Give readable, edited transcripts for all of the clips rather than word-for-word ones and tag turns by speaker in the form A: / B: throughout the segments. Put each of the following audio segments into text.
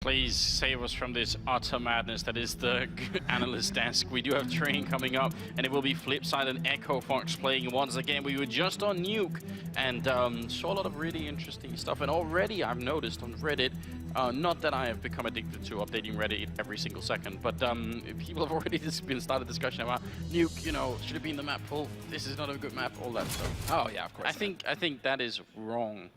A: Please save us from this utter madness that is the analyst desk. We do have Train coming up, and it will be FlipSid and Echo Fox playing once again. We were just on Nuke and saw a lot of really interesting stuff. And already I've noticed on Reddit, not that I have become addicted to updating Reddit every single second, but people have already started discussion about Nuke. You know, should it be in the map pool? This is not a good map. All that stuff.
B: Oh yeah, of course.
A: I think that is wrong.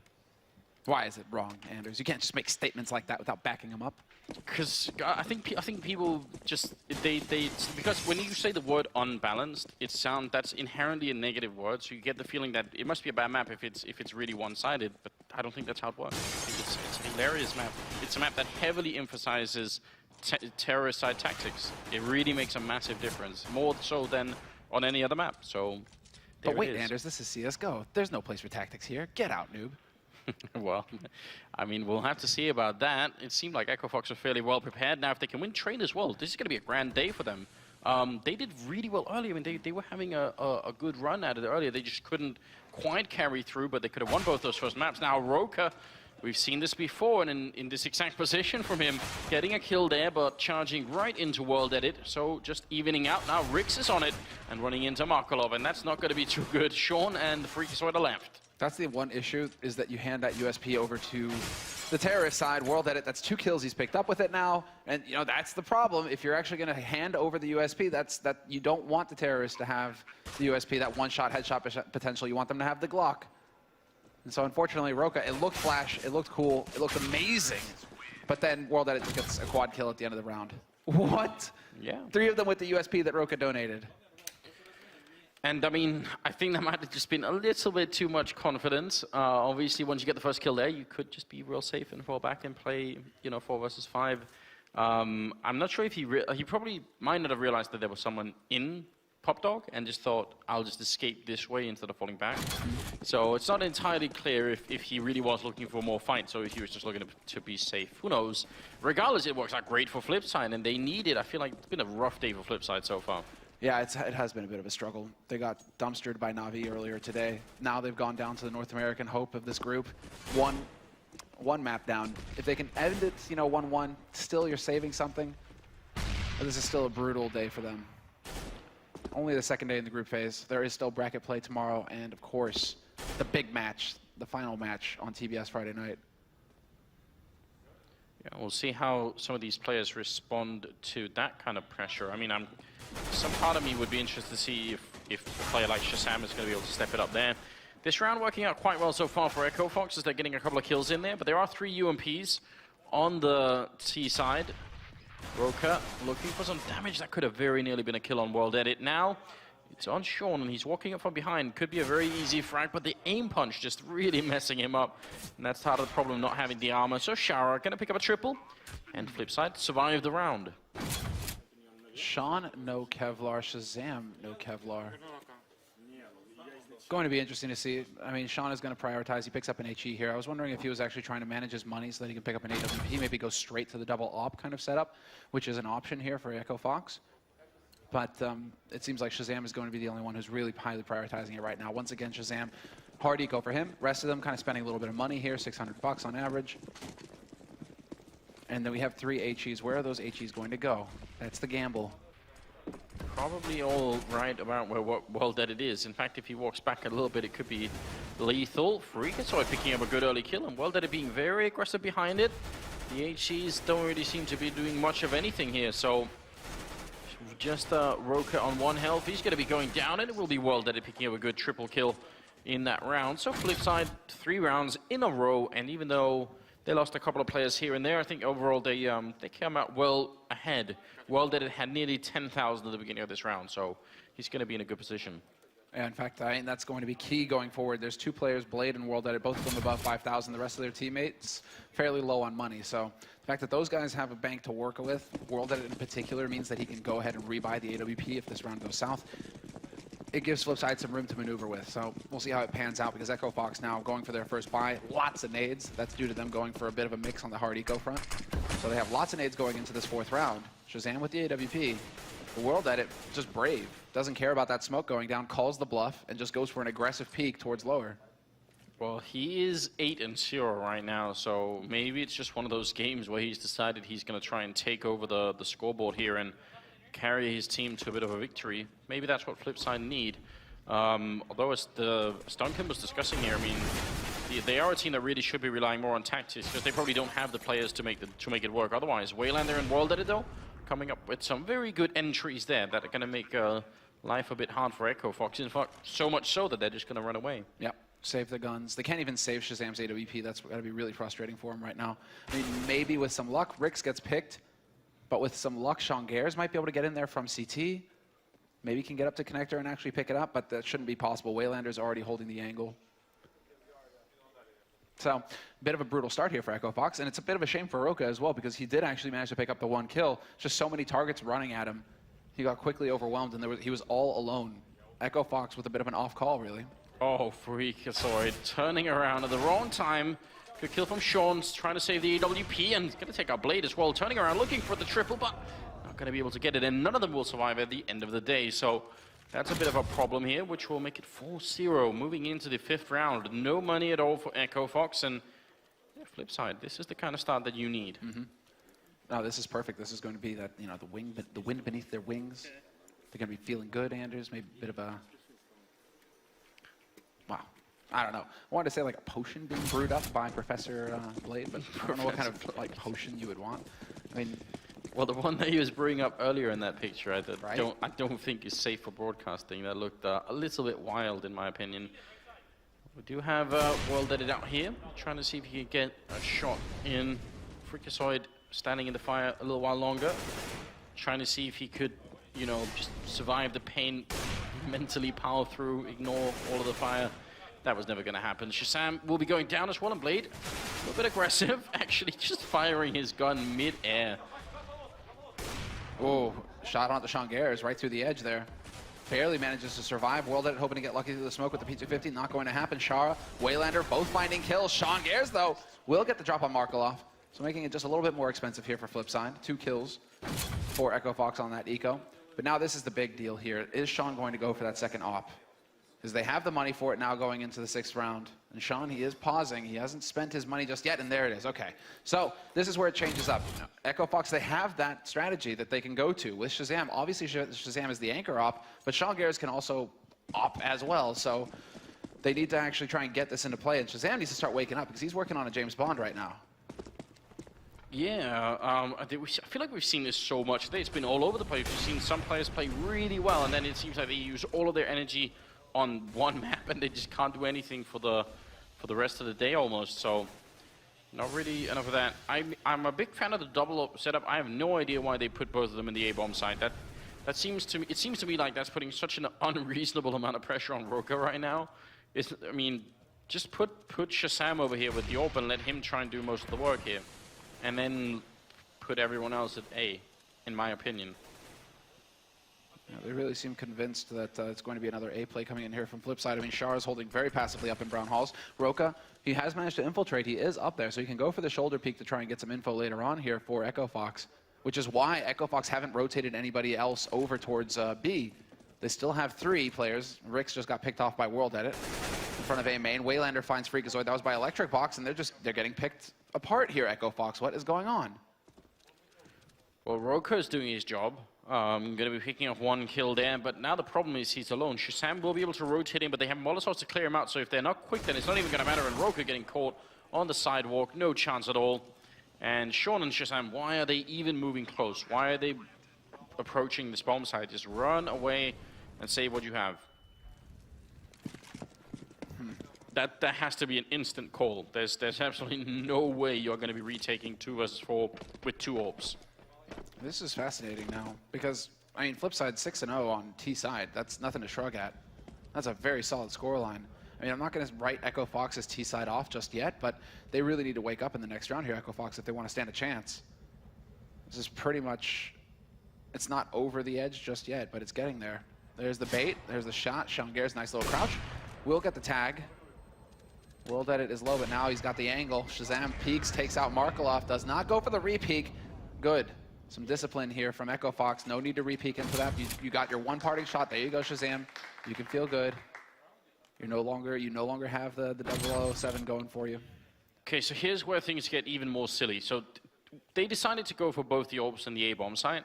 B: Why is it wrong, Anders? You can't just make statements like that without backing them up.
A: Because I think people just because when you say the word unbalanced, that's inherently a negative word. So you get the feeling that it must be a bad map if it's really one-sided. But I don't think that's how it works. I think it's a hilarious map. It's a map that heavily emphasizes terrorist side tactics. It really makes a massive difference, more so than on any other map. So,
B: but wait, Anders, this is CS:GO. There's no place for tactics here. Get out, noob.
A: Well, I mean, we'll have to see about that. It seemed like Echo Fox are fairly well prepared. Now, if they can win Train as well, this is going to be a grand day for them. They did really well earlier. I mean, they were having a good run at it earlier. They just couldn't quite carry through, but they could have won both those first maps. Now, Roka, we've seen this before, and in this exact position from him, getting a kill there, but charging right into World Edit. So just evening out. Now, Rix is on it and running into Markolov, and that's not going to be too good. Sean and the Freaky Sweater left.
B: That's the one issue, is that you hand that USP over to the terrorist side, World Edit. That's 2 kills he's picked up with it now. And, you know, that's the problem. If you're actually going to hand over the USP, that you don't want the terrorists to have the USP, that one-shot headshot potential. You want them to have the Glock. And so, unfortunately, Roka, it looked flash, it looked cool, it looked amazing. But then World Edit gets a quad kill at the end of the round. What?
A: Yeah.
B: 3 of them with the USP that Roka donated.
A: And I mean, I think that might have just been a little bit too much confidence. Obviously, once you get the first kill there, you could just be real safe and fall back and play, you know, 4 versus 5. I'm not sure if he probably might not have realized that there was someone in Pop Dog and just thought, I'll just escape this way instead of falling back. So it's not entirely clear if he really was looking for more fight, so if he was just looking to be safe. Who knows? Regardless, it works out great for FlipSid, and they need it. I feel like it's been a rough day for FlipSid so far.
B: Yeah, it has been a bit of a struggle. They got dumpstered by Na'Vi earlier today. Now they've gone down to the North American hope of this group. One map down. If they can end it, you know, 1-1, still you're saving something. But this is still a brutal day for them. Only the second day in the group phase. There is still bracket play tomorrow, and of course, the big match, the final match on TBS Friday night.
A: Yeah, we'll see how some of these players respond to that kind of pressure. I mean, some part of me would be interested to see if a player like Shazam is going to be able to step it up there. This round working out quite well so far for Echo Fox as they're getting a couple of kills in there, but there are 3 UMPs on the T side. Roka looking for some damage. That could have very nearly been a kill on World Edit. Now, it's on Sean, and he's walking up from behind. Could be a very easy frag, but the aim punch just really messing him up. And that's part of the problem, not having the armor. So Shara going to pick up a triple, and FlipSid survive the round.
B: Sean, no Kevlar. Shazam, no Kevlar. Going to be interesting to see. I mean, Sean is going to prioritize. He picks up an HE here. I was wondering if he was actually trying to manage his money so that he can pick up an AWP, maybe go straight to the double op kind of setup, which is an option here for Echo Fox. But it seems like Shazam is going to be the only one who's really highly prioritizing it right now. Once again, Shazam, hard eco for him. Rest of them kind of spending a little bit of money here, 600 bucks on average. And then we have 3 HEs. Where are those HEs going to go? That's the gamble.
A: Probably all right about where World Edit is. In fact, if he walks back a little bit, it could be lethal. Freakazoid picking up a good early kill, and World Edit being very aggressive behind it. The HEs don't really seem to be doing much of anything here, so just Roka on 1 health. He's going to be going down, and it will be World Edit picking up a good triple kill in that round. So FlipSid, 3 rounds in a row, and even though they lost a couple of players here and there, I think overall they came out well ahead. World Edit had nearly 10,000 at the beginning of this round, so he's going to be in a good position.
B: Yeah, in fact, I think that's going to be key going forward. There's 2 players, Blade and World Edit, both of them above 5,000. The rest of their teammates fairly low on money. So the fact that those guys have a bank to work with, World Edit in particular, means that he can go ahead and rebuy the AWP if this round goes south. It gives FlipSid some room to maneuver with. So we'll see how it pans out, because Echo Fox now going for their first buy. Lots of nades. That's due to them going for a bit of a mix on the hard eco front. So they have lots of nades going into this 4th round. Shazam with the AWP. The World Edit, just brave. Doesn't care about that smoke going down, calls the bluff, and just goes for an aggressive peek towards lower.
A: Well, he is 8-0 right now, so maybe it's just one of those games where he's decided he's going to try and take over the scoreboard here and carry his team to a bit of a victory. Maybe that's what FlipSid need. Although as Duncan was discussing here, I mean, they are a team that really should be relying more on tactics because they probably don't have the players to make it work. Otherwise, Waylander and World Edit, though, coming up with some very good entries there that are going to make life a bit hard for Echo Fox. In fact, so much so that they're just going to run away.
B: Yep. Save the guns. They can't even save Shazam's AWP. That's got to be really frustrating for him right now. I mean, maybe with some luck, Rix gets picked. But with some luck, Sean Gares might be able to get in there from CT. Maybe he can get up to connector and actually pick it up, but that shouldn't be possible. Waylander's already holding the angle. So, a bit of a brutal start here for Echo Fox, and it's a bit of a shame for Roka as well, because he did actually manage to pick up the 1 kill. Just so many targets running at him. He got quickly overwhelmed, and he was all alone. Echo Fox with a bit of an off call, really.
A: Oh, Freakazoid turning around at the wrong time. Good kill from Sean, trying to save the AWP, and he's going to take out Blade as well. Turning around, looking for the triple, but not going to be able to get it, and none of them will survive at the end of the day. So that's a bit of a problem here, which will make it 4-0, moving into the 5th round. No money at all for Echo Fox, and yeah, FlipSid, this is the kind of start that you need.
B: No, this is perfect. This is going to be that, you know, the wind beneath their wings. They're going to be feeling good, Anders. Maybe a bit of a... Wow. I don't know. I wanted to say like a potion being brewed up by Professor Blade, but I don't know what kind of like potion you would want. I mean,
A: well, the one that he was brewing up earlier in that picture, I don't think is safe for broadcasting. That looked a little bit wild, in my opinion. We do have World Edit out here, trying to see if he can get a shot in. Freakazoid standing in the fire a little while longer, trying to see if he could, you know, just survive the pain, mentally power through, ignore all of the fire. That was never going to happen. Shazam will be going down as well, and Blade, a little bit aggressive, actually just firing his gun mid-air.
B: Oh, shot onto Sean Gares right through the edge there. Barely manages to survive. World Edit hoping to get lucky through the smoke with the P250. Not going to happen. Shara, Waylander, both finding kills. Sean Gares, though, will get the drop on Markelov. So making it just a little bit more expensive here for FlipSid. 2 kills for Echo Fox on that eco. But now this is the big deal here. Is Sean going to go for that second op? Because they have the money for it now going into the 6th round. And Sean, he is pausing. He hasn't spent his money just yet, and there it is. Okay, so this is where it changes up. Echo Fox, they have that strategy that they can go to with Shazam. Obviously, Shazam is the anchor op, but Sean Gares can also op as well. So they need to actually try and get this into play, and Shazam needs to start waking up because he's working on a James Bond right now.
A: Yeah, I feel like we've seen this so much today. It's been all over the place. We've seen some players play really well, and then it seems like they use all of their energy on one map, and they just can't do anything for the rest of the day almost. So, not really enough of that. I'm a big fan of the double setup. I have no idea why they put both of them in the A-bomb side. That seems to me, it seems to me like that's putting such an unreasonable amount of pressure on Roka right now. I mean, just put Shazam over here with the AWP and let him try and do most of the work here. And then put everyone else at A, in my opinion.
B: Yeah, they really seem convinced that it's going to be another A play coming in here from FlipSid. I mean, Shara is holding very passively up in Brown Halls. Roka, he has managed to infiltrate. He is up there, so he can go for the shoulder peek to try and get some info later on here for Echo Fox, which is why Echo Fox haven't rotated anybody else over towards B. They still have 3 players. Rix just got picked off by World Edit in front of A main. Waylander finds Freakazoid. That was by Electric Box, and they're getting picked apart here, Echo Fox. What is going on?
A: Well, Roka is doing his job. Going to be picking up 1 kill there, but now the problem is he's alone. Shazam will be able to rotate him, but they have Molotovs to clear him out, so if they're not quick, then it's not even going to matter. And Roka getting caught on the sidewalk, no chance at all. And Sean and Shazam, why are they even moving close? Why are they approaching this bomb site? Just run away and save what you have. That has to be an instant call. There's absolutely no way you're going to be retaking 2 versus 4 with 2 AWPs.
B: This is fascinating now because, I mean, FlipSid 6-0 on T side. That's nothing to shrug at. That's a very solid scoreline. I mean, I'm not going to write Echo Fox's T side off just yet, but they really need to wake up in the next round here, Echo Fox, if they want to stand a chance. This is pretty much, it's not over the edge just yet, but it's getting there. There's the bait. There's the shot. Sean Gares, nice little crouch. Will get the tag. World Edit is low, but now he's got the angle. Shazam peeks, takes out Markelov, does not go for the re-peek. Good. Some discipline here from Echo Fox. No need to re-peek into that. You got your one parting shot. There you go, Shazam. You can feel good. you no longer have the 007 going for you.
A: Okay, so here's where things get even more silly. So they decided to go for both the orbs and the A-bomb site.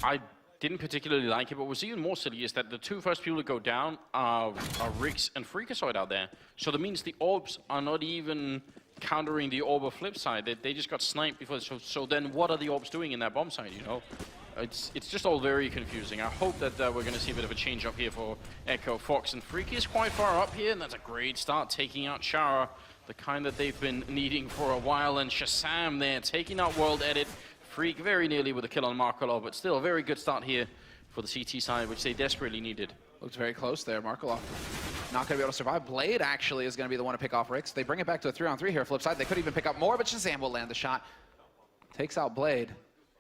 A: I didn't particularly like it, but what's even more silly is that the two first people to go down are Rix and Freakazoid out there. So that means the orbs are not even countering the orb of FlipSid. They just got sniped before. So then what are the orbs doing in that bomb site, you know? It's just all very confusing. I hope that we're going to see a bit of a change up here for Echo, Fox, and Freak is quite far up here, and that's a great start, taking out Shara, the kind that they've been needing for a while, and Shazam there, taking out World Edit. Freak very nearly with a kill on Markolov, but still a very good start here for the CT side, which they desperately needed.
B: Looks very close there. Markolov not going to be able to survive. Blade actually is going to be the one to pick off Rix. They bring it back to a 3-on-3 here. FlipSid, they could even pick up more, but Shazam will land the shot. Takes out Blade.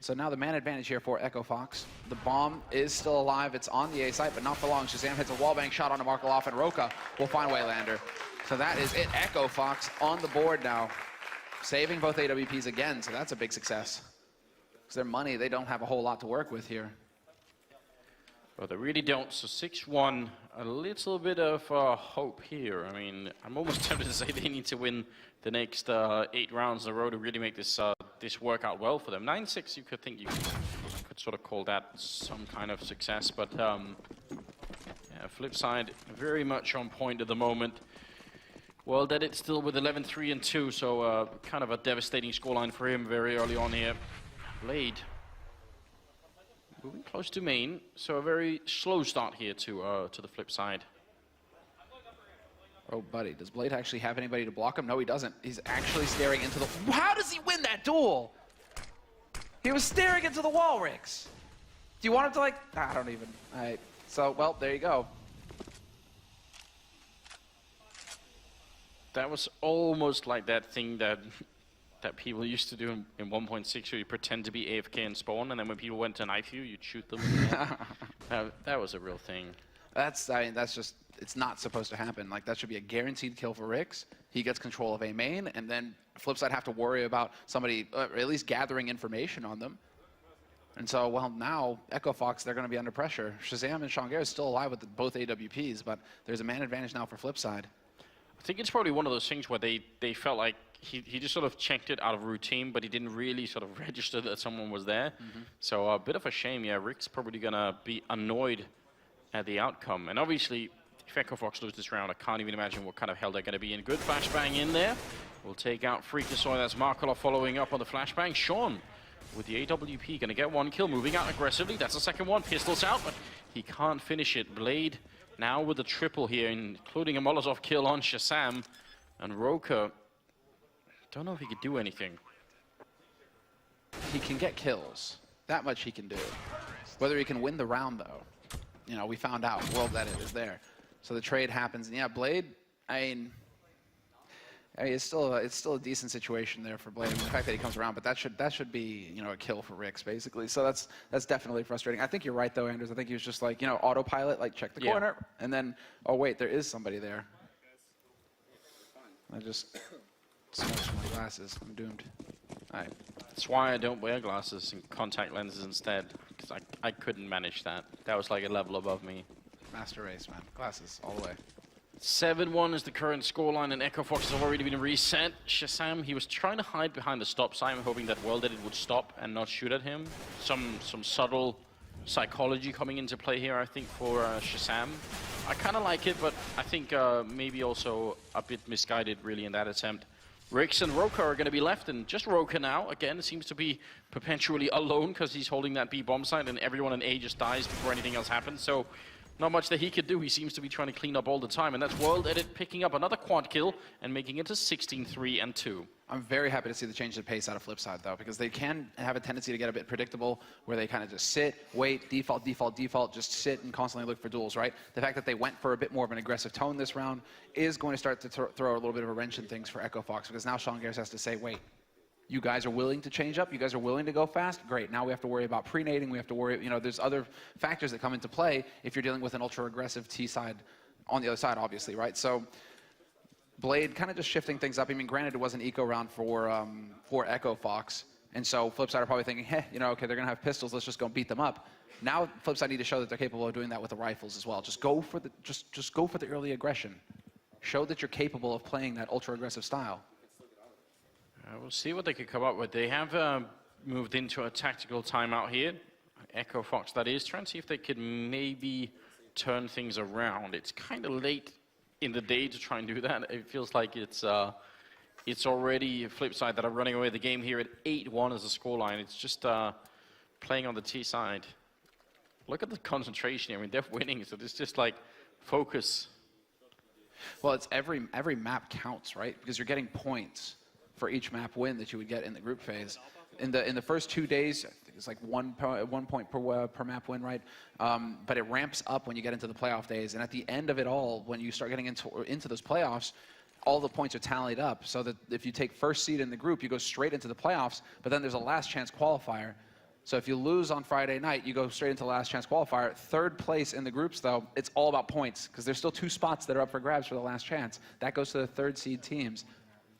B: So now the man advantage here for Echo Fox. The bomb is still alive. It's on the A site, but not for long. Shazam hits a wallbang shot onto Markolov, and Roka will find Waylander. So that is it. Echo Fox on the board now, saving both AWPs again. So that's a big success. Because their money, they don't have a whole lot to work with here.
A: Well, they really don't. So 6-1, a little bit of hope here. I mean, I'm almost tempted to say they need to win the next 8 rounds in a row to really make this this work out well for them. 9-6, you could think you could sort of call that some kind of success. But yeah, FlipSid very much on point at the moment. World Edit still with 11-3 and 2, so kind of a devastating scoreline for him very early on here. Blade moving close to main, so a very slow start here to the FlipSid.
B: Oh, buddy, does Blade actually have anybody to block him? No, he doesn't. He's actually staring into the... How does he win that duel? He was staring into the wall, Rix. Do you want him to, like... I don't even... All right. So, well, there you go.
A: That was almost like that thing that people used to do in 1.6, where you pretend to be AFK and spawn, and then when people went to knife you, you'd shoot them. That was a real thing.
B: I mean, that's just... It's not supposed to happen. Like, that should be a guaranteed kill for Rix. He gets control of A main, and then FlipSid have to worry about somebody at least gathering information on them. And so, well, now, Echo Fox, they're going to be under pressure. Shazam and Shanghair is still alive with both AWPs, but there's a man advantage now for FlipSid.
A: I think it's probably one of those things where they felt like he just sort of checked it out of routine, but he didn't really sort of register that someone was there. So a bit of a shame, yeah. Rick's probably going to be annoyed at the outcome. And obviously, if Echo Fox loses this round, I can't even imagine what kind of hell they're going to be in. Good flashbang in there. We'll take out Freakazoid. That's Markolov following up on the flashbang. Sean with the AWP going to get one kill, moving out aggressively. That's the second one. Pistols out, but he can't finish it. Blade now with the triple here, including a Molotov kill on Shazam. And Roka, don't know if he could do anything.
B: He can get kills. That much he can do. Whether he can win the round, though, you know, we found out. World Edit is there. So the trade happens. And yeah, Blade, I mean it's still a decent situation there for Blade. I mean, the fact that he comes around, but that should be, you know, a kill for Rix, basically. So that's definitely frustrating. I think you're right, though, Anders. I think he was just like, you know, autopilot, like check the corner, and then, oh, wait, there is somebody there. I just smashed my glasses. I'm doomed. All right.
A: That's why I don't wear glasses and contact lenses instead, because I couldn't manage that. That was like a level above me.
B: Master race, man. Glasses all the way.
A: 7-1 is the current scoreline, and Echo Fox has already been reset. Shazam, he was trying to hide behind the stop sign, hoping that World Edit would stop and not shoot at him. Some subtle psychology coming into play here, I think, for Shazam. I kind of like it, but I think maybe also a bit misguided, really, in that attempt. Rix and Roka are going to be left, and just Roka now, again, seems to be perpetually alone because he's holding that B bomb site, and everyone in A just dies before anything else happens. So not much that he could do. He seems to be trying to clean up all the time, and that's World Edit picking up another quad kill and making it to 16-3 and 2.
B: I'm very happy to see the change in pace out of FlipSid, though, because they can have a tendency to get a bit predictable, where they kind of just sit, wait, default, just sit and constantly look for duels, right? The fact that they went for a bit more of an aggressive tone this round is going to start to throw a little bit of a wrench in things for Echo Fox, because now Sean Garris has to say, wait, you guys are willing to change up? You guys are willing to go fast? Great. Now we have to worry about pre-nading. We have to worry, you know, there's other factors that come into play if you're dealing with an ultra-aggressive T side on the other side, obviously, right? So Blade kind of just shifting things up. I mean, granted, it was an eco round for Echo Fox, And so FlipSid are probably thinking, hey, you know, okay, they're going to have pistols. Let's just go beat them up. Now FlipSid need to show that they're capable of doing that with the rifles as well. Just go for the just go for the early aggression. Show that you're capable of playing that ultra aggressive style.
A: We'll see what they could come up with. They have moved into a tactical timeout here. Echo Fox, that is, trying to see if they could maybe turn things around. It's kind of late in the day to try and do that. It feels like it's already FlipSid that are running away the game here at 8-1 as a scoreline. It's just playing on the T side. Look at the concentration here. I mean, they're winning, so it's just like focus.
B: Well, it's every map counts, right? Because you're getting points for each map win that you would get in the group phase. In the first 2 days, I think it's like 1 point per map win, right? But it ramps up when you get into the playoff days, and at the end of it all, when you start getting into those playoffs, all the points are tallied up. So that if you take first seed in the group, you go straight into the playoffs. But then there's a last chance qualifier. So if you lose on Friday night, you go straight into the last chance qualifier. Third place in the groups, though, it's all about points because there's still 2 spots that are up for grabs for the last chance. That goes to the third seed teams.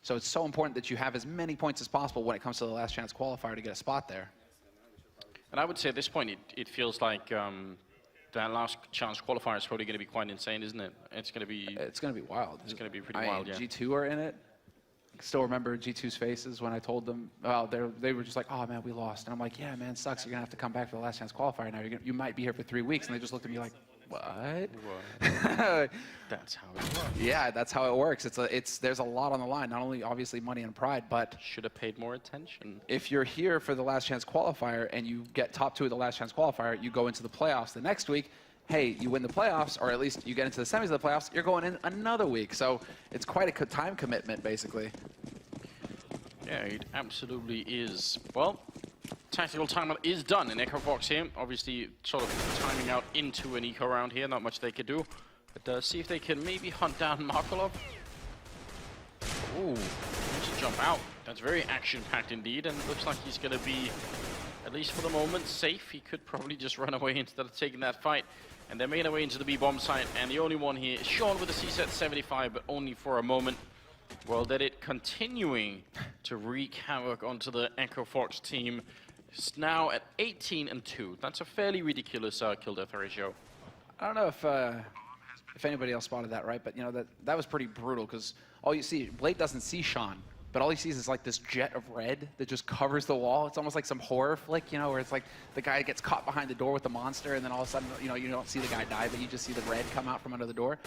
B: So it's so important that you have as many points as possible when it comes to the last chance qualifier to get a spot there.
A: And I would say at this point, it feels like that last chance qualifier is probably going to be quite insane, isn't it? It's going to be
B: wild.
A: It's going to be pretty wild, yeah.
B: G2 are in it. I still remember G2's faces when I told them, they were just like, oh man, we lost. And I'm like, yeah, man, sucks. You're going to have to come back for the last chance qualifier now. You might be here for 3 weeks. And they just looked at me like, what?
A: That's how it works.
B: Yeah, that's how it works. There's a lot on the line, not only obviously money and pride, but
A: should have paid more attention.
B: If you're here for the last chance qualifier and you get top 2 of the last chance qualifier, you go into the playoffs the next week. Hey, you win the playoffs, or at least you get into the semis of the playoffs, you're going in another week. So it's quite a time commitment, basically.
A: Yeah, it absolutely is. Well, tactical timeout is done in Echo Fox here. Obviously, sort of timing out into an eco round here. Not much they could do. But see if they can maybe hunt down Markolov. Ooh, needs to jump out. That's very action-packed indeed, and it looks like he's going to be, at least for the moment, safe. He could probably just run away instead of taking that fight. And they're making their way into the B-bomb site, and the only one here is Sean with a CSET 75, but only for a moment. Well, that it continuing to wreak havoc onto the Echo Fox team. It's now at 18-2. That's a fairly ridiculous kill-death ratio.
B: I don't know if anybody else spotted that, right? But you know that was pretty brutal because all you see, Blade doesn't see Sean, but all he sees is like this jet of red that just covers the wall. It's almost like some horror flick, you know, where it's like the guy gets caught behind the door with the monster, and then all of a sudden, you know, you don't see the guy die, but you just see the red come out from under the door.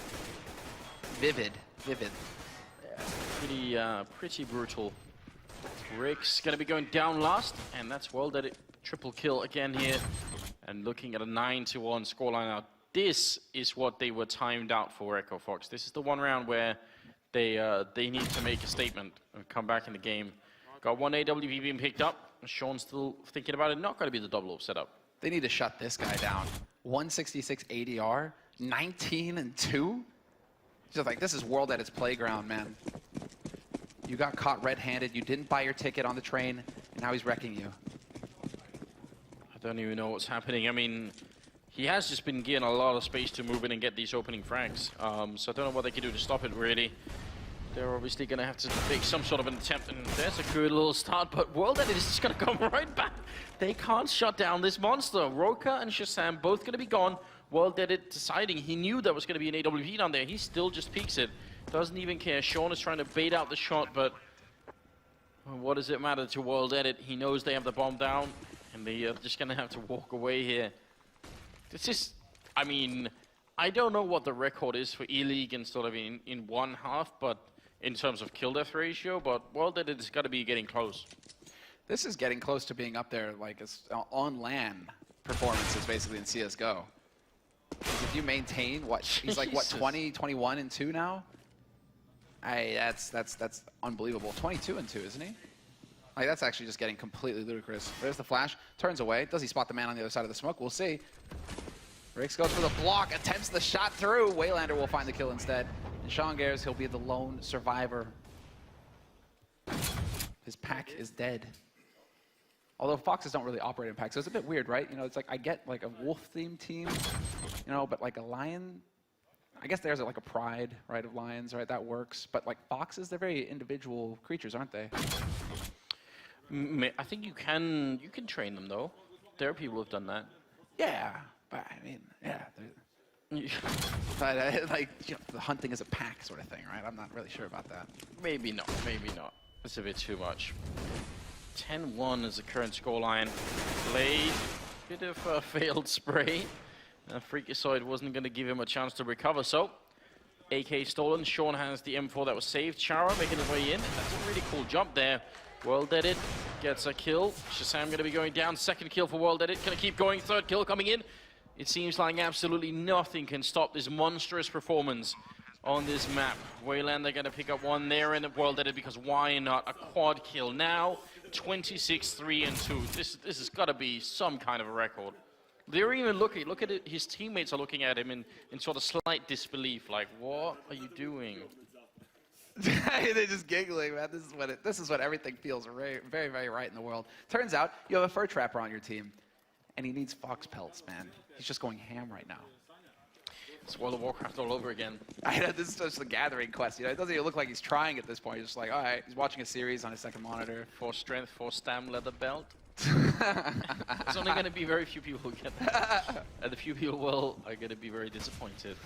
B: Vivid.
A: Yeah, pretty brutal. Rick's gonna be going down last, and that's well that it triple kill again here, and looking at a 9-1 scoreline now. This is what they were timed out for, Echo Fox. This is the one round where they need to make a statement and come back in the game. Got 1 AWP being picked up. Sean's still thinking about it. Not going to be the double setup.
B: They need to shut this guy down. 166 ADR, 19-2. Just like, this is world at its playground, man. You got caught red-handed. You didn't buy your ticket on the train, and now he's wrecking you.
A: I don't even know what's happening. I mean, he has just been given a lot of space to move in and get these opening frags. So I don't know what they can do to stop it, really. They're obviously going to have to make some sort of an attempt, and there's a good little start, but World Edit is just going to come right back. They can't shut down this monster. Roka and Shazam both going to be gone. World Edit deciding he knew there was going to be an AWP down there. He still just peeks it. Doesn't even care. Sean is trying to bait out the shot, but what does it matter to World Edit? He knows they have the bomb down, and they are just going to have to walk away here. This is, I mean, I don't know what the record is for ELEAGUE in sort of in one half, but in terms of kill-death ratio, but World Edit has got to be getting close.
B: This is getting close to being up there, like on LAN performances, basically in CS:GO. If you maintain what he's like, what 20, 21-2 now? That's unbelievable. 22-2, isn't he? Like, that's actually just getting completely ludicrous. There's the flash, turns away. Does he spot the man on the other side of the smoke? We'll see. Rix goes for the block, attempts the shot through. Waylander will find the kill instead. And Sean Gares, he'll be the lone survivor. His pack is dead. Although Foxes don't really operate in packs, so it's a bit weird, right? You know, it's like I get like a wolf-themed team, you know, but like a lion, I guess there's like a pride, right, of lions, right? That works. But like foxes, they're very individual creatures, aren't they?
A: I think you can train them though. There are people who've done that.
B: Yeah, but I mean, yeah. But like, you know, the hunting is a pack sort of thing, right? I'm not really sure about that.
A: Maybe not. Maybe not. It's a bit too much. 10-1 is the current scoreline. Blade, bit of a failed spray. Freakazoid wasn't going to give him a chance to recover, so AK stolen. Sean has the M4 that was saved. Chara making his way in. That's a really cool jump there. World Edit gets a kill. Shazam going to be going down. Second kill for World Edit. Going to keep going. Third kill coming in. It seems like absolutely nothing can stop this monstrous performance on this map. Wayland, they're going to pick up one there in the World Edit because why not? A quad kill now. 26-3-2. This has got to be some kind of a record. They're even looking, look at it, his teammates are looking at him in sort of slight disbelief, like, what are you doing?
B: They're just giggling, man. This is what everything feels very, very, very right in the world. Turns out you have a fur trapper on your team, and he needs fox pelts, man. He's just going ham right now.
A: It's World of Warcraft all over again.
B: I know, this is just the gathering quest. You know, it doesn't even look like he's trying at this point. He's just like, all right, he's watching a series on his second monitor.
A: 4 strength, 4 stam leather belt. There's only going to be very few people who get that. And the few people are going to be very disappointed.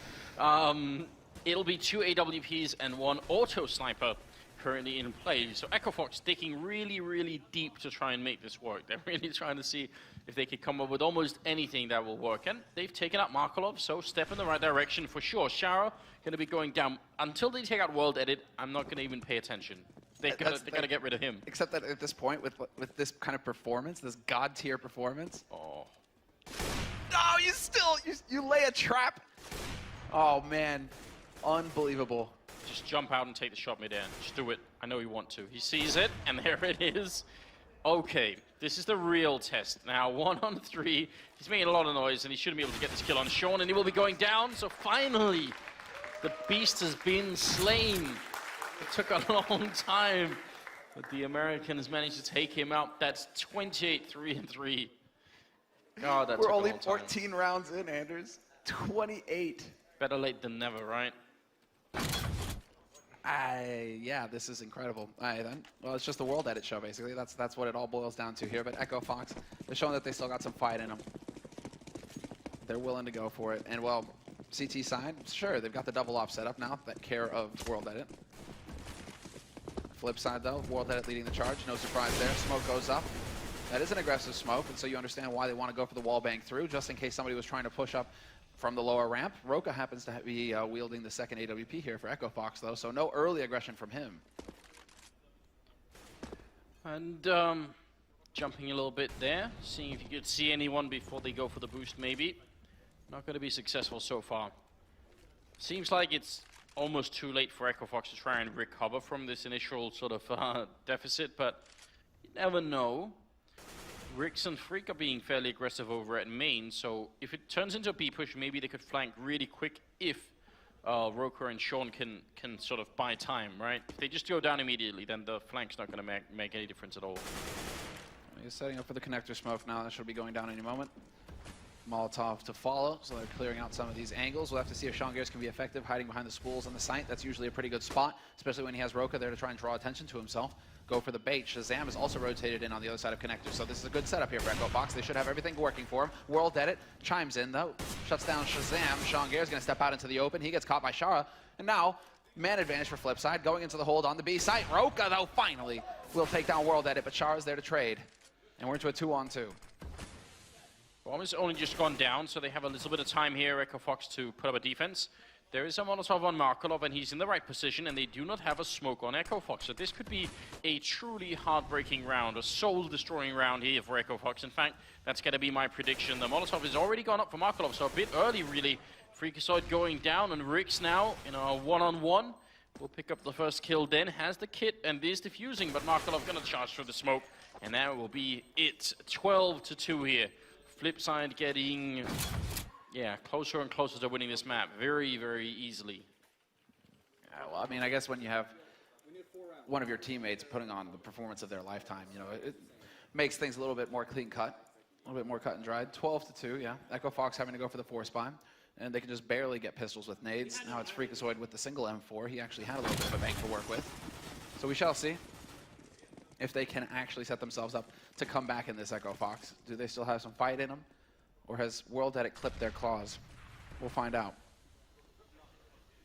A: It'll be 2 AWPs and 1 auto sniper currently in play. So Echo Fox digging really, really deep to try and make this work. They're really trying to see if they could come up with almost anything that will work. And they've taken out Markolov, so step in the right direction for sure. Shara going to be going down. Until they take out World Edit, I'm not going to even pay attention. They gotta get rid of him.
B: Except that at this point, with this kind of performance, this god tier performance.
A: Oh.
B: No, you lay a trap. Oh man, unbelievable.
A: Just jump out and take the shot mid-air. Just do it. I know you want to. He sees it, and there it is. Okay, this is the real test. Now, 1 on 3. He's making a lot of noise, and he shouldn't be able to get this kill on Sean, and he will be going down. So finally, the beast has been slain. It took a long time, but the Americans managed to take him out. That's 28-3-3. God, that's
B: We're only 14 rounds in, Anders. 28.
A: Better late than never, right?
B: Yeah, this is incredible. Then. Well, it's just the World Edit show, basically. That's what it all boils down to here. But Echo Fox, they're showing that they still got some fight in them. They're willing to go for it. And, well, CT side, sure, they've got the double off set up now, that care of World Edit. Flip side, though, World Edit leading the charge. No surprise there. Smoke goes up. That is an aggressive smoke, and so you understand why they want to go for the wall bang through, just in case somebody was trying to push up from the lower ramp. Roka happens to be wielding the second AWP here for Echo Fox, though, so no early aggression from him.
A: And jumping a little bit there, seeing if you could see anyone before they go for the boost, maybe. Not going to be successful so far. Seems like it's almost too late for Echo Fox to try and recover from this initial sort of deficit, but you never know. Rix and Freak are being fairly aggressive over at main, so if it turns into a B push, maybe they could flank really quick if Roker and Sean can sort of buy time, right? If they just go down immediately, then the flank's not going to make any difference at all.
B: He's setting up for the connector smoke now. That should be going down any moment. Molotov to follow, so they're clearing out some of these angles. We'll have to see if Sean Gears can be effective hiding behind the spools on the site. That's usually a pretty good spot, especially when he has Roka there to try and draw attention to himself. Go for the bait. Shazam is also rotated in on the other side of connector, so this is a good setup here for Echo Fox. They should have everything working for him. World Edit chimes in, though. Shuts down Shazam. Sean Gears going to step out into the open. He gets caught by Shara, and now man advantage for FlipSid, going into the hold on the B site. Roka, though, finally will take down World Edit, but Shara's there to trade. And we're into a 2-on-2.
A: Bomb has only just gone down, so they have a little bit of time here, Echo Fox, to put up a defense. There is a Molotov on Markolov, and he's in the right position, and they do not have a smoke on Echo Fox. So this could be a truly heartbreaking round, a soul-destroying round here for Echo Fox. In fact, that's going to be my prediction. The Molotov has already gone up for Markolov, so a bit early, really. Freakazoid going down, and Rix now in a one-on-one. Will pick up the first kill then, has the kit, and is defusing, but Markolov going to charge through the smoke, and that will be it. 12-2 here. FlipSid getting, closer and closer to winning this map very, very easily.
B: Yeah, well, I mean, I guess when you have one of your teammates putting on the performance of their lifetime, you know, it makes things a little bit more clean cut, a little bit more cut and dried. 12-2, yeah. Echo Fox having to go for the force buy, and they can just barely get pistols with nades. Now it's Freakazoid with the single M4. He actually had a little bit of a bank to work with. So we shall see. if they can actually set themselves up to come back in this Echo Fox. Do they still have some fight in them? Or has World Edit clipped their claws? We'll find out.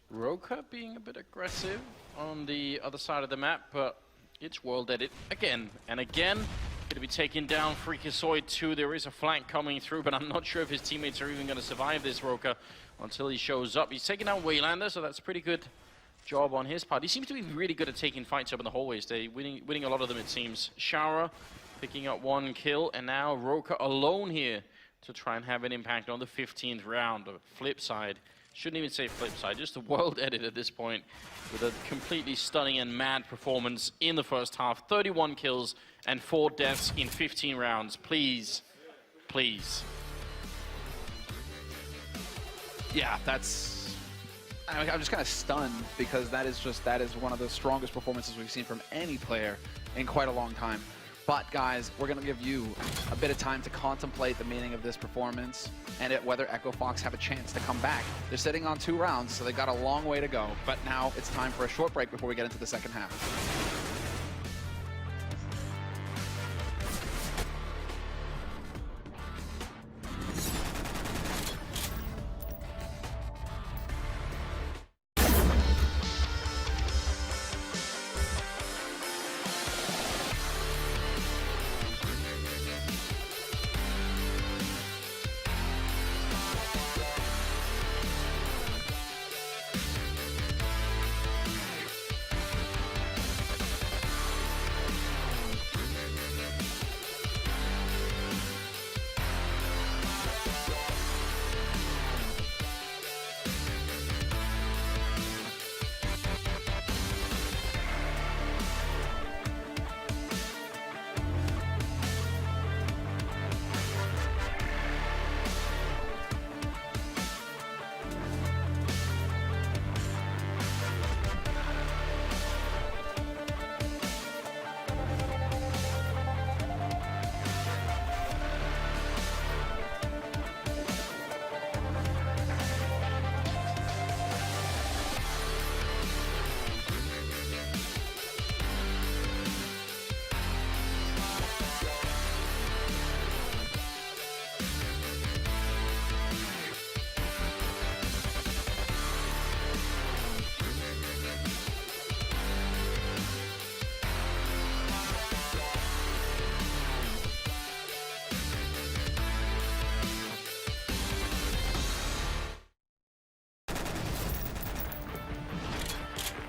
A: Roka being a bit aggressive on the other side of the map, but it's World Edit again and again. Going to be taking down Freakazoid too. There is a flank coming through, but I'm not sure if his teammates are even going to survive this Roka until he shows up. He's taking down Waylander, so that's a pretty good job on his part. He seems to be really good at taking fights up in the hallways. They're winning a lot of them, it seems. Shower picking up 1 kill, and now Roka alone here to try and have an impact on the 15th round. FlipSid. Shouldn't even say FlipSid, just the World Edit at this point with a completely stunning and mad performance in the first half. 31 kills and 4 deaths in 15 rounds. Please, please.
B: Yeah, that's... I'm just kind of stunned because that is one of the strongest performances we've seen from any player in quite a long time. But guys, we're going to give you a bit of time to contemplate the meaning of this performance and whether Echo Fox have a chance to come back. They're sitting on 2 rounds, so they got a long way to go. But now it's time for a short break before we get into the second half.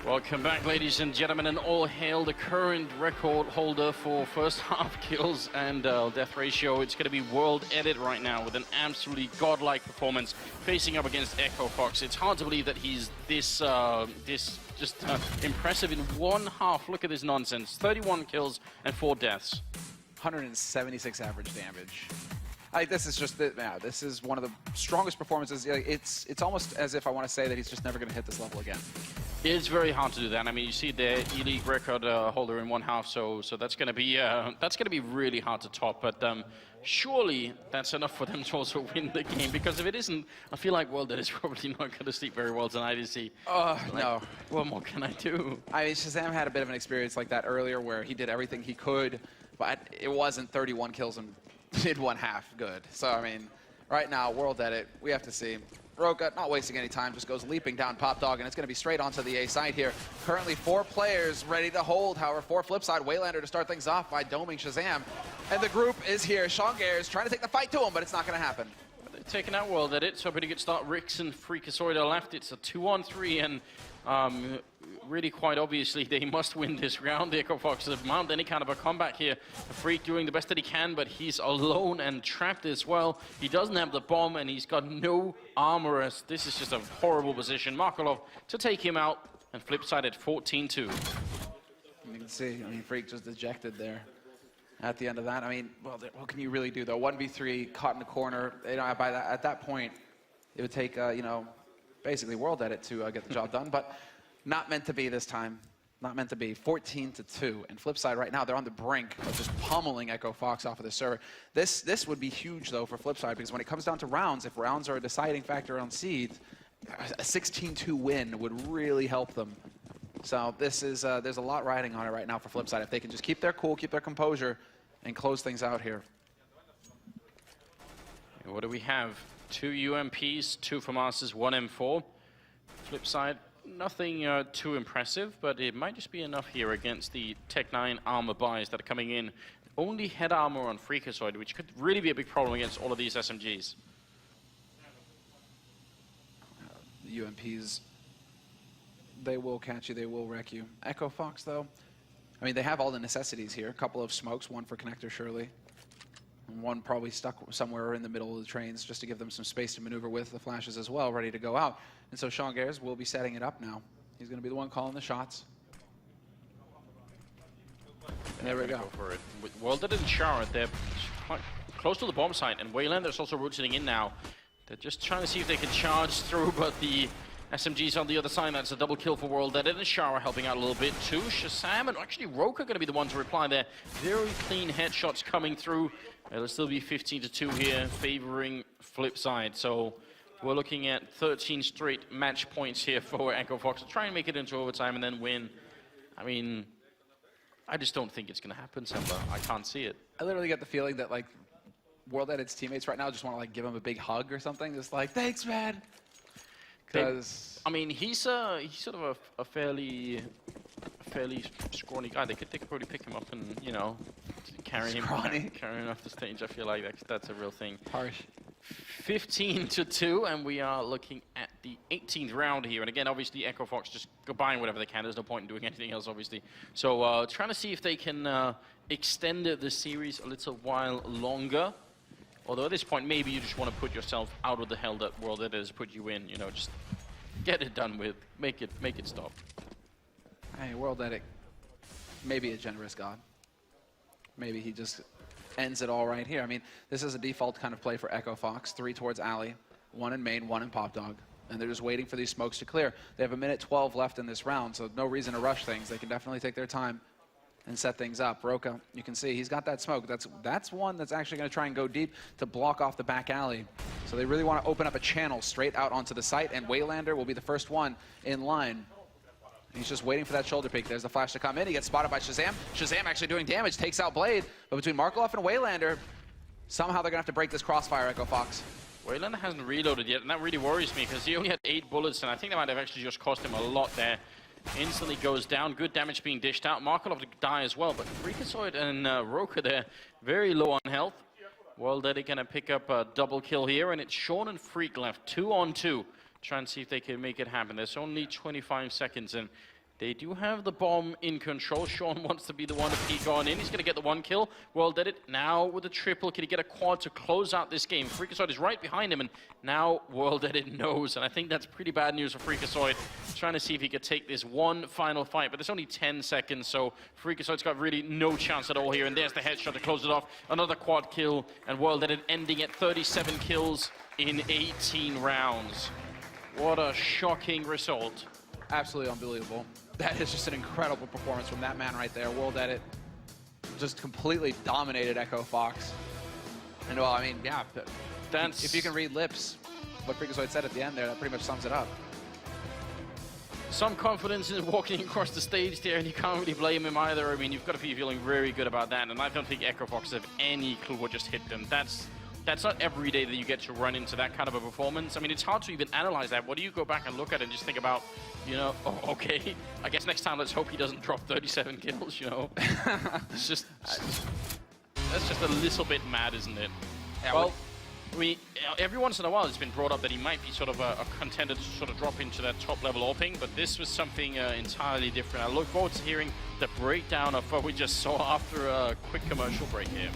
A: Welcome back, ladies and gentlemen, and all hail the current record holder for first half kills and death ratio. It's going to be World Edit right now with an absolutely godlike performance facing up against Echo Fox. It's hard to believe that he's this impressive in 1 half. Look at this nonsense. 31 kills and 4 deaths.
B: 176 average damage. This is just, this is one of the strongest performances. It's almost as if I want to say that he's just never going to hit this level again.
A: It's very hard to do that. I mean, you see the ELEAGUE record holder in 1 half, so that's going to be really hard to top. But surely that's enough for them to also win the game. Because if it isn't, I feel like World Edit is probably not going to sleep very well tonight. Is he?
B: No.
A: What more can I do?
B: I mean, Shazam had a bit of an experience like that earlier, where he did everything he could, but it wasn't 31 kills and did 1 half good. So I mean, right now, World Edit, we have to see. Roka, not wasting any time, just goes leaping down Pop Dog, and it's going to be straight onto the A side here. Currently 4 players ready to hold, however, 4 FlipSid. Waylander to start things off by doming Shazam. And the group is here. Shongair is trying to take the fight to him, but it's not going to happen.
A: They're taking out World Edit, so a pretty good start. Rix and Freakazoid are left. It's a 2-on-3, and really quite obviously they must win this round. The Echo Fox have mounted any kind of a comeback here. The Freak doing the best that he can, but he's alone and trapped as well. He doesn't have the bomb, and he's got no armor. This is just a horrible position. Markolov to take him out, and FlipSid at 14-2.
B: You can see, I mean, Freak just ejected there at the end of that. I mean, well, what can you really do, though? 1v3, caught in the corner. You know, at that point, it would take, you know, basically World Edit to get the job done, but not meant to be this time. Not meant to be. 14-2. And FlipSid right now, they're on the brink of just pummeling Echo Fox off of the server. This would be huge, though, for FlipSid, because when it comes down to rounds, if rounds are a deciding factor on seed, a 16-2 win would really help them. So this is there's a lot riding on it right now for FlipSid. If they can just keep their cool, keep their composure, and close things out here.
A: What do we have? 2 UMPs, 2 FAMASas, 1 M4. FlipSid, nothing too impressive, but it might just be enough here against the Tech 9 armor buys that are coming in. Only head armor on Freakazoid, which could really be a big problem against all of these SMGs.
B: The UMPs, they will catch you, they will wreck you. Echo Fox, though, I mean, they have all the necessities here. A couple of smokes, 1 for connector, surely. And 1 probably stuck somewhere in the middle of the trains just to give them some space to maneuver with. The flashes as well, ready to go out. And so Sean Gares will be setting it up now. He's going to be the one calling the shots. And there we go.
A: For it. With Worlded and Shard, they're quite close to the bomb site, and Waylander's also rotating in now. They're just trying to see if they can charge through, but the SMG's on the other side. That's a double kill for Worlded, and Shara helping out a little bit too. Shazam and actually Roka going to be the one to reply there. Very clean headshots coming through. It'll still be 15-2 here, favoring FlipSid. So we're looking at 13 straight match points here for Echo Fox to try and make it into overtime and then win. I mean, I just don't think it's going to happen, Semba. I can't see it.
B: I literally get the feeling that, like, Worlded's teammates right now just want to, like, give him a big hug or something. Just like, thanks, man. Because
A: I mean, he's sort of a fairly scrawny guy. They could probably pick him up and, you know, carry him off the stage. I feel like that's a real thing.
B: Harsh.
A: 15-2, and we are looking at the 18th round here. And again, obviously, Echo Fox just go buying whatever they can. There's no point in doing anything else, obviously. So trying to see if they can extend the series a little while longer. Although at this point, maybe you just want to put yourself out of the hell that world that has put you in. You know, just get it done with. Make it stop.
B: Hey, World Edit, maybe a generous god. Maybe he just ends it all right here. I mean, this is a default kind of play for Echo Fox. 3 towards Alley, 1 in main, 1 in Pop Dog. And they're just waiting for these smokes to clear. They have 1:12 left in this round, so no reason to rush things. They can definitely take their time and set things up. Roka, you can see he's got that smoke. That's one that's actually going to try and go deep to block off the back alley. So they really want to open up a channel straight out onto the site, and Waylander will be the first one in line. He's just waiting for that shoulder peek. There's the flash to come in. He gets spotted by Shazam. Shazam actually doing damage, takes out Blade. But between Markloff and Waylander, somehow they're going to have to break this crossfire, Echo Fox.
A: Waylander hasn't reloaded yet, and that really worries me because he only had 8 bullets, and I think that might have actually just cost him a lot there. Instantly goes down, good damage being dished out. Markov to die as well, but Freakazoid and Roka there, very low on health. Worlded gonna pick up a double kill here, and it's Sean and Freak left, 2-on-2. Try and see if they can make it happen. There's only 25 seconds, and they do have the bomb in control. Sean wants to be the one to peek on in. He's going to get the 1 kill. Worlded it now with a triple. Can he get a quad to close out this game? Freakazoid is right behind him, and now Worlded it knows. And I think that's pretty bad news for Freakazoid. Trying to see if he could take this one final fight, but there's only 10 seconds, so Freakazoid's got really no chance at all here. And there's the headshot to close it off. Another quad kill, and Worlded it ending at 37 kills in 18 rounds. What a shocking result.
B: Absolutely unbelievable. That is just an incredible performance from that man right there. World Edit just completely dominated Echo Fox. And well, I mean, yeah,
A: That's...
B: if you can read lips, what Freakazoid said at the end there, that pretty much sums it up.
A: Some confidence in walking across the stage there, and you can't really blame him either. I mean, you've got to be feeling very good about that, and I don't think Echo Fox have any clue what just hit them. That's not every day that you get to run into that kind of a performance. I mean, it's hard to even analyze that. What do you go back and look at and just think about, you know, oh, okay, I guess next time let's hope he doesn't drop 37 kills, you know? It's just, that's just a little bit mad, isn't it?
B: Yeah,
A: well, every once in a while it's been brought up that he might be sort of a contender to sort of drop into that top level AWPing, but this was something entirely different. I look forward to hearing the breakdown of what we just saw after a quick commercial break here.